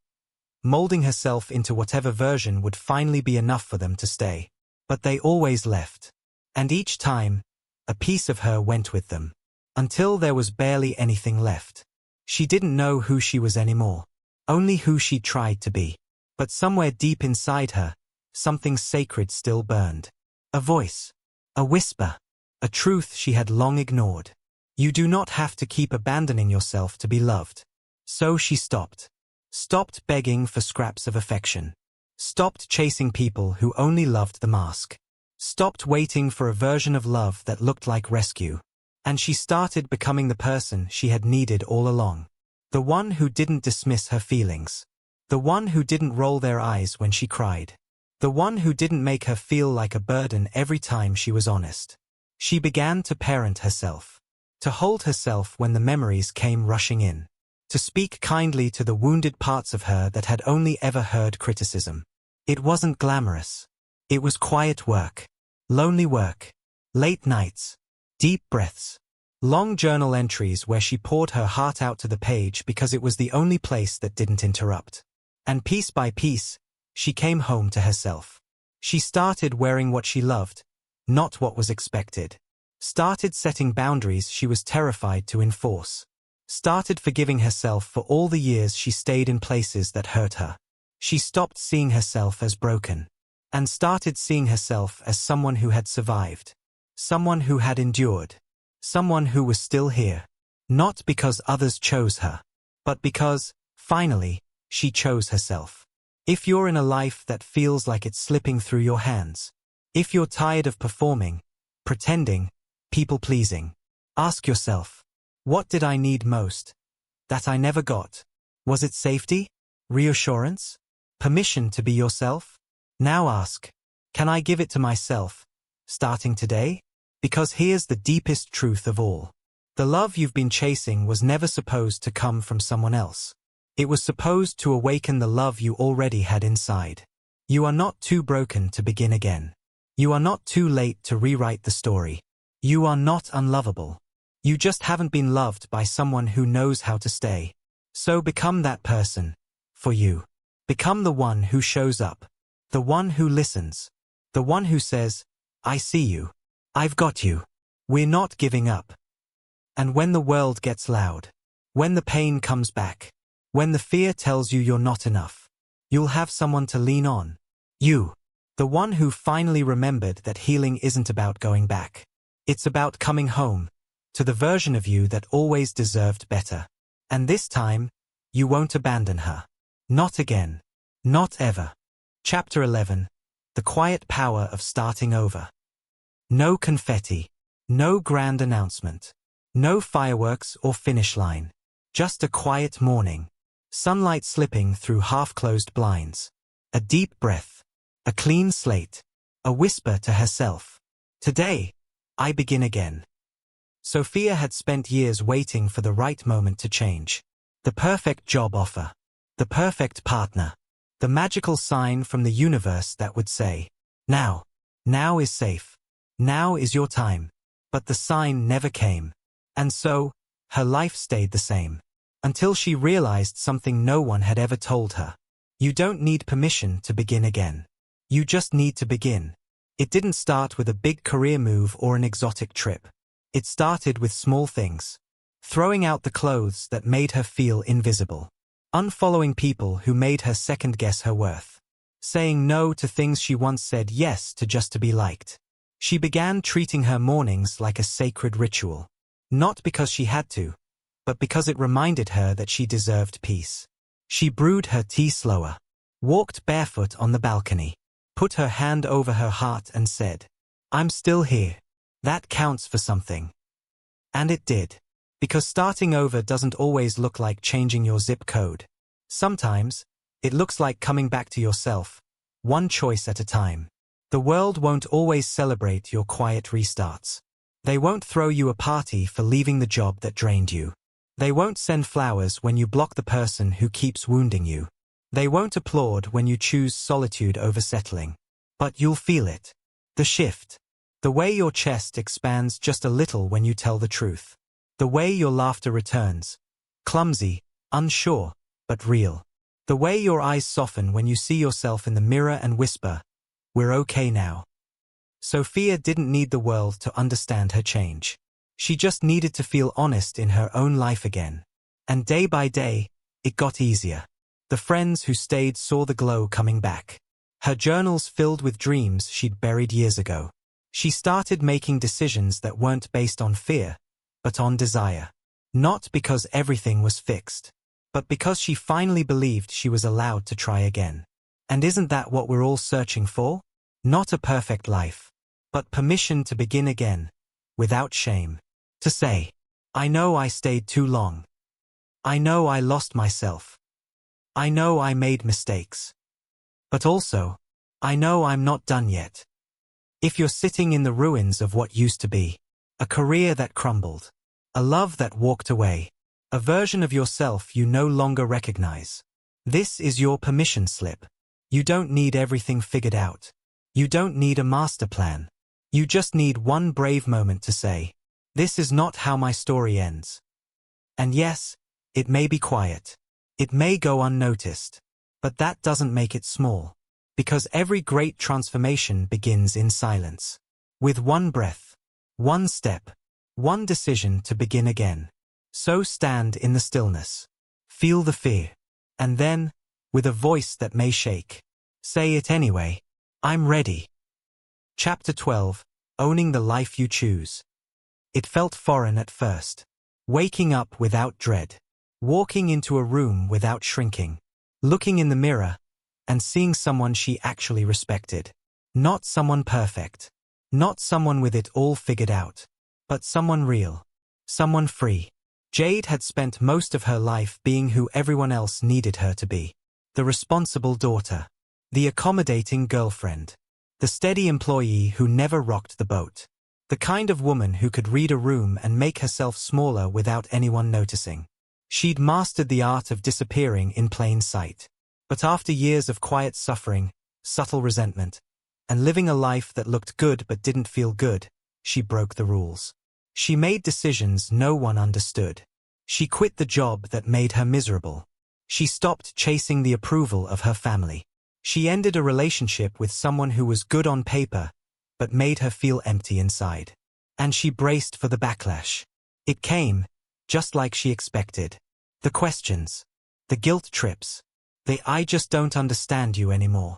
molding herself into whatever version would finally be enough for them to stay. But they always left. And each time, a piece of her went with them. Until there was barely anything left. She didn't know who she was anymore. Only who she tried to be. But somewhere deep inside her, something sacred still burned. A voice. A whisper. A truth she had long ignored. You do not have to keep abandoning yourself to be loved. So she stopped. Stopped begging for scraps of affection. Stopped chasing people who only loved the mask. Stopped waiting for a version of love that looked like rescue. And she started becoming the person she had needed all along. The one who didn't dismiss her feelings. The one who didn't roll their eyes when she cried. The one who didn't make her feel like a burden every time she was honest. She began to parent herself. To hold herself when the memories came rushing in. To speak kindly to the wounded parts of her that had only ever heard criticism. It wasn't glamorous. It was quiet work. Lonely work. Late nights. Deep breaths. Long journal entries where she poured her heart out to the page because it was the only place that didn't interrupt. And piece by piece, she came home to herself. She started wearing what she loved, not what was expected. Started setting boundaries she was terrified to enforce. Started forgiving herself for all the years she stayed in places that hurt her. She stopped seeing herself as broken. And started seeing herself as someone who had survived. Someone who had endured. Someone who was still here. Not because others chose her, but because, finally, she chose herself. If you're in a life that feels like it's slipping through your hands, if you're tired of performing, pretending, people-pleasing, ask yourself, what did I need most? That I never got? Was it safety? Reassurance? Permission to be yourself? Now ask, can I give it to myself, starting today? Because here's the deepest truth of all. The love you've been chasing was never supposed to come from someone else. It was supposed to awaken the love you already had inside. You are not too broken to begin again. You are not too late to rewrite the story. You are not unlovable. You just haven't been loved by someone who knows how to stay. So become that person. For you. Become the one who shows up. The one who listens. The one who says, I see you. I've got you. We're not giving up. And when the world gets loud, when the pain comes back, when the fear tells you you're not enough, You'll have someone to lean on. You. The one who finally remembered that healing isn't about going back. It's about coming home, to the version of you that always deserved better. And this time, you won't abandon her. Not again. Not ever. Chapter 11. The Quiet Power of Starting Over. No confetti. No grand announcement. No fireworks or finish line. Just a quiet morning. Sunlight slipping through half-closed blinds. A deep breath. A clean slate. A whisper to herself. Today, I begin again. Sophia had spent years waiting for the right moment to change. The perfect job offer. The perfect partner. The magical sign from the universe that would say, now. Now is safe. Now is your time. But the sign never came. And so, her life stayed the same. Until she realized something no one had ever told her. You don't need permission to begin again. You just need to begin. It didn't start with a big career move or an exotic trip. It started with small things. Throwing out the clothes that made her feel invisible. Unfollowing people who made her second-guess her worth. Saying no to things she once said yes to just to be liked. She began treating her mornings like a sacred ritual. Not because she had to, but because it reminded her that she deserved peace. She brewed her tea slower. Walked barefoot on the balcony. Put her hand over her heart and said, I'm still here. That counts for something. And it did. Because starting over doesn't always look like changing your zip code. Sometimes, it looks like coming back to yourself, one choice at a time. The world won't always celebrate your quiet restarts. They won't throw you a party for leaving the job that drained you. They won't send flowers when you block the person who keeps wounding you. They won't applaud when you choose solitude over settling. But you'll feel it. The shift. The way your chest expands just a little when you tell the truth. The way your laughter returns. Clumsy, unsure, but real. The way your eyes soften when you see yourself in the mirror and whisper, we're okay now. Sophia didn't need the world to understand her change. She just needed to feel honest in her own life again. And day by day, it got easier. The friends who stayed saw the glow coming back. Her journals filled with dreams she'd buried years ago. She started making decisions that weren't based on fear, but on desire. Not because everything was fixed, but because she finally believed she was allowed to try again. And isn't that what we're all searching for? Not a perfect life, but permission to begin again, without shame. To say, I know I stayed too long. I know I lost myself. I know I made mistakes. But also, I know I'm not done yet. If you're sitting in the ruins of what used to be, a career that crumbled, a love that walked away, a version of yourself you no longer recognize, this is your permission slip. You don't need everything figured out. You don't need a master plan. You just need one brave moment to say, this is not how my story ends. And yes, it may be quiet. It may go unnoticed. But that doesn't make it small. Because every great transformation begins in silence. With one breath, one step, one decision to begin again. So stand in the stillness. Feel the fear. And then, with a voice that may shake, say it anyway. I'm ready. Chapter 12. Owning the Life You Choose. It felt foreign at first. Waking up without dread. Walking into a room without shrinking. Looking in the mirror, and seeing someone she actually respected. Not someone perfect. Not someone with it all figured out. But someone real. Someone free. Jade had spent most of her life being who everyone else needed her to be. The responsible daughter. The accommodating girlfriend. The steady employee who never rocked the boat. The kind of woman who could read a room and make herself smaller without anyone noticing. She'd mastered the art of disappearing in plain sight. But after years of quiet suffering, subtle resentment, and living a life that looked good but didn't feel good, she broke the rules. She made decisions no one understood. She quit the job that made her miserable. She stopped chasing the approval of her family. She ended a relationship with someone who was good on paper, but made her feel empty inside. And she braced for the backlash. It came, just like she expected. The questions. The guilt trips. I just don't understand you anymore.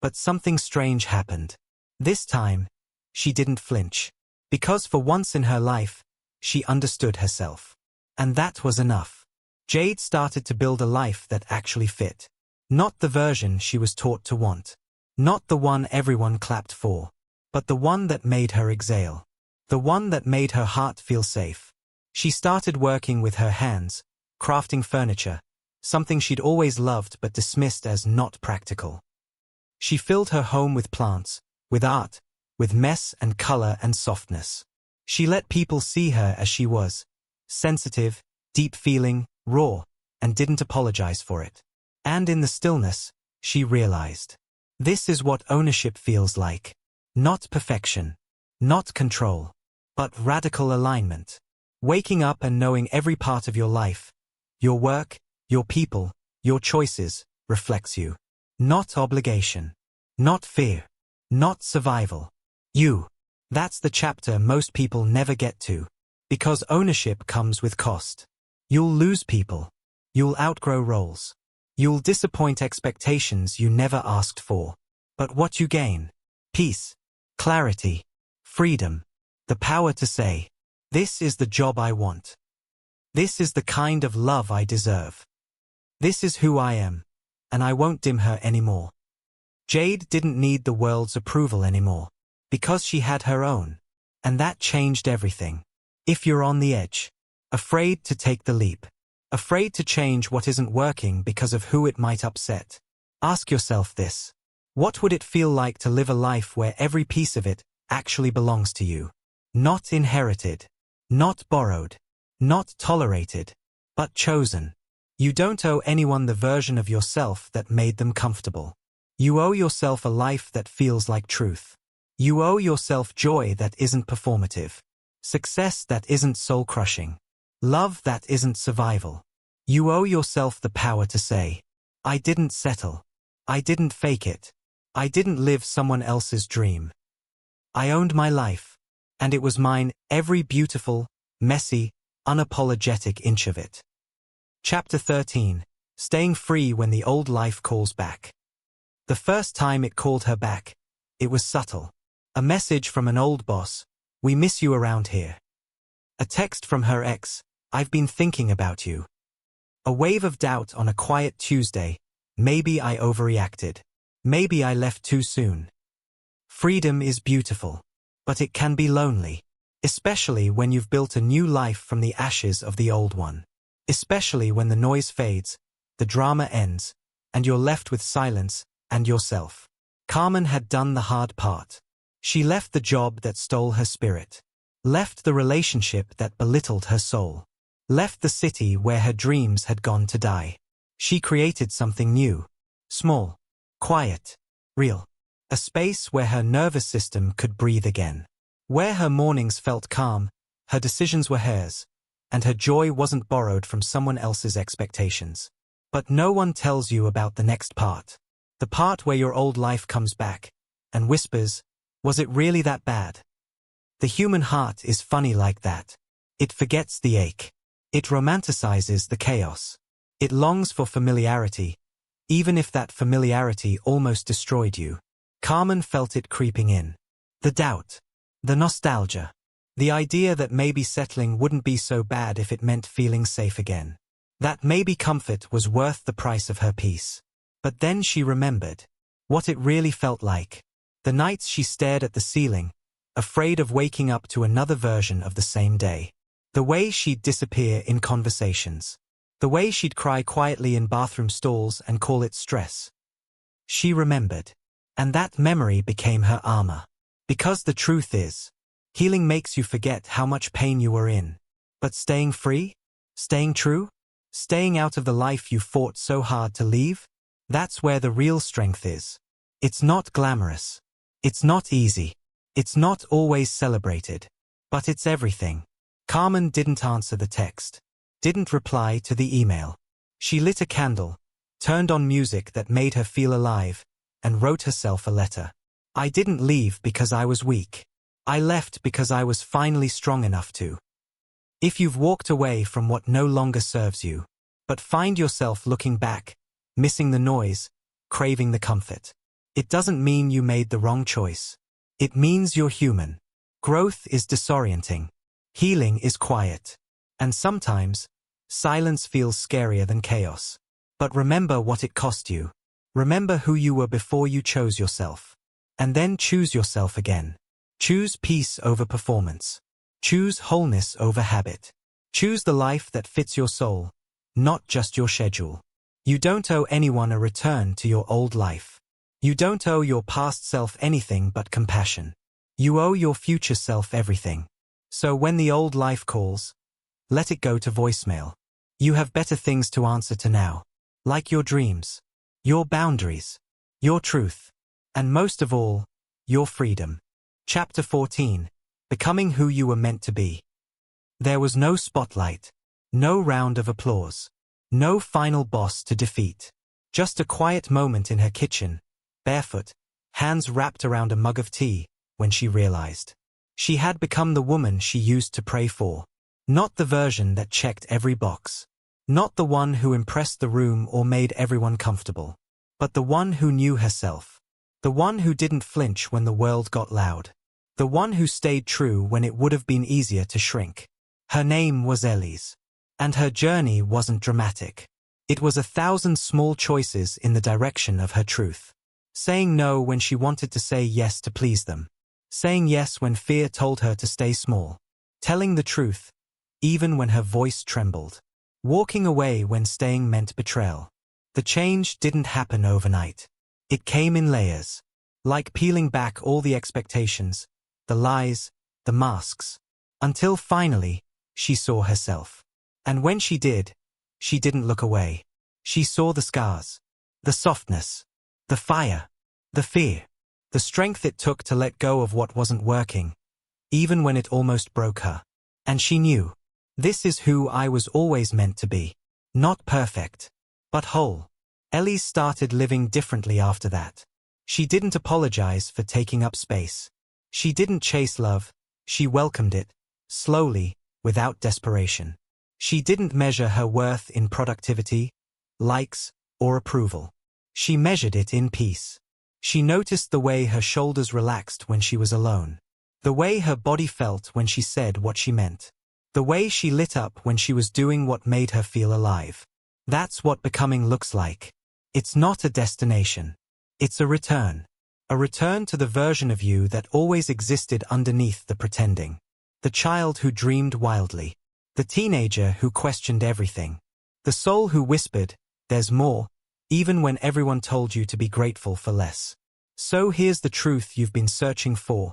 But something strange happened. This time, she didn't flinch. Because for once in her life, she understood herself. And that was enough. Jade started to build a life that actually fit. Not the version she was taught to want. Not the one everyone clapped for. But the one that made her exhale. The one that made her heart feel safe. She started working with her hands, crafting furniture, something she'd always loved but dismissed as not practical. She filled her home with plants, with art, with mess and color and softness. She let people see her as she was, sensitive, deep-feeling, raw, and didn't apologize for it. And in the stillness, she realized. This is what ownership feels like. Not perfection, not control, but radical alignment. Waking up and knowing every part of your life, your work, your people, your choices, reflects you. Not obligation. Not fear. Not survival. You. That's the chapter most people never get to. Because ownership comes with cost. You'll lose people. You'll outgrow roles. You'll disappoint expectations you never asked for. But what you gain? Peace. Clarity. Freedom. The power to say, this is the job I want. This is the kind of love I deserve. This is who I am, and I won't dim her anymore. Jade didn't need the world's approval anymore, because she had her own, and that changed everything. If you're on the edge, afraid to take the leap, afraid to change what isn't working because of who it might upset, ask yourself this. What would it feel like to live a life where every piece of it actually belongs to you? Not inherited, not borrowed, not tolerated, but chosen. You don't owe anyone the version of yourself that made them comfortable. You owe yourself a life that feels like truth. You owe yourself joy that isn't performative, success that isn't soul-crushing, love that isn't survival. You owe yourself the power to say, I didn't settle. I didn't fake it. I didn't live someone else's dream. I owned my life, and it was mine, every beautiful, messy, unapologetic inch of it. Chapter 13. Staying Free When the Old Life Calls Back. The first time it called her back, it was subtle. A message from an old boss, we miss you around here. A text from her ex, I've been thinking about you. A wave of doubt on a quiet Tuesday, maybe I overreacted. Maybe I left too soon. Freedom is beautiful, but it can be lonely. Especially when you've built a new life from the ashes of the old one. Especially when the noise fades, the drama ends, and you're left with silence and yourself. Carmen had done the hard part. She left the job that stole her spirit. Left the relationship that belittled her soul. Left the city where her dreams had gone to die. She created something new. Small. Quiet. Real. A space where her nervous system could breathe again. Where her mornings felt calm, her decisions were hers, and her joy wasn't borrowed from someone else's expectations. But no one tells you about the next part. The part where your old life comes back, and whispers, was it really that bad? The human heart is funny like that. It forgets the ache. It romanticizes the chaos. It longs for familiarity, even if that familiarity almost destroyed you. Carmen felt it creeping in. The doubt. The nostalgia. The idea that maybe settling wouldn't be so bad if it meant feeling safe again. That maybe comfort was worth the price of her peace. But then she remembered what it really felt like. The nights she stared at the ceiling, afraid of waking up to another version of the same day. The way she'd disappear in conversations. The way she'd cry quietly in bathroom stalls and call it stress. She remembered. And that memory became her armor. Because the truth is, healing makes you forget how much pain you were in. But staying free? Staying true? Staying out of the life you fought so hard to leave? That's where the real strength is. It's not glamorous. It's not easy. It's not always celebrated. But it's everything. Carmen didn't answer the text. Didn't reply to the email. She lit a candle, turned on music that made her feel alive, and wrote herself a letter. I didn't leave because I was weak. I left because I was finally strong enough to. If you've walked away from what no longer serves you, but find yourself looking back, missing the noise, craving the comfort. It doesn't mean you made the wrong choice. It means you're human. Growth is disorienting. Healing is quiet. And sometimes, silence feels scarier than chaos. But remember what it cost you. Remember who you were before you chose yourself. And then choose yourself again. Choose peace over performance. Choose wholeness over habit. Choose the life that fits your soul, not just your schedule. You don't owe anyone a return to your old life. You don't owe your past self anything but compassion. You owe your future self everything. So when the old life calls, let it go to voicemail. You have better things to answer to now, like your dreams, your boundaries, your truth, and most of all, your freedom. Chapter 14. Becoming who you were meant to be. There was no spotlight, no round of applause, no final boss to defeat. Just a quiet moment in her kitchen, barefoot, hands wrapped around a mug of tea, when she realized. She had become the woman she used to pray for. Not the version that checked every box. Not the one who impressed the room or made everyone comfortable. But the one who knew herself. The one who didn't flinch when the world got loud. The one who stayed true when it would have been easier to shrink. Her name was Elise. And her journey wasn't dramatic. It was 1,000 small choices in the direction of her truth. Saying no when she wanted to say yes to please them. Saying yes when fear told her to stay small. Telling the truth, even when her voice trembled. Walking away when staying meant betrayal. The change didn't happen overnight. It came in layers. Like peeling back all the expectations, the lies, the masks. Until finally, she saw herself. And when she did, she didn't look away. She saw the scars. The softness. The fire. The fear. The strength it took to let go of what wasn't working, even when it almost broke her. And she knew, this is who I was always meant to be. Not perfect, but whole. Ellie started living differently after that. She didn't apologize for taking up space. She didn't chase love, she welcomed it, slowly, without desperation. She didn't measure her worth in productivity, likes, or approval. She measured it in peace. She noticed the way her shoulders relaxed when she was alone. The way her body felt when she said what she meant. The way she lit up when she was doing what made her feel alive. That's what becoming looks like. It's not a destination. It's a return. A return to the version of you that always existed underneath the pretending. The child who dreamed wildly. The teenager who questioned everything. The soul who whispered, there's more, even when everyone told you to be grateful for less. So here's the truth you've been searching for,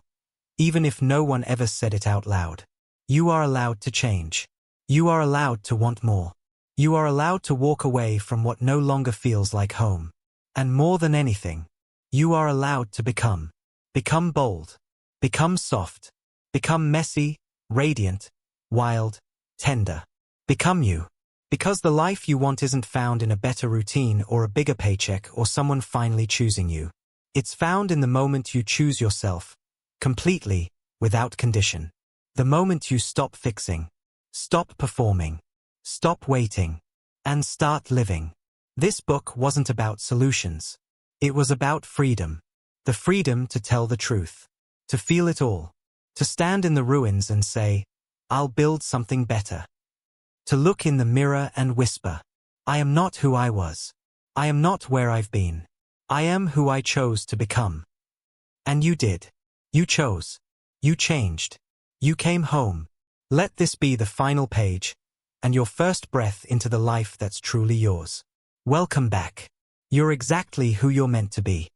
even if no one ever said it out loud. You are allowed to change. You are allowed to want more. You are allowed to walk away from what no longer feels like home. And more than anything, you are allowed to become. Become bold. Become soft. Become messy, radiant, wild, tender. Become you. Because the life you want isn't found in a better routine or a bigger paycheck or someone finally choosing you. It's found in the moment you choose yourself, completely, without condition. The moment you stop fixing, stop performing, stop waiting, and start living. This book wasn't about solutions. It was about freedom. The freedom to tell the truth. To feel it all. To stand in the ruins and say, I'll build something better. To look in the mirror and whisper, I am not who I was. I am not where I've been. I am who I chose to become. And you did. You chose. You changed. You came home. Let this be the final page, and your first breath into the life that's truly yours. Welcome back. You're exactly who you're meant to be.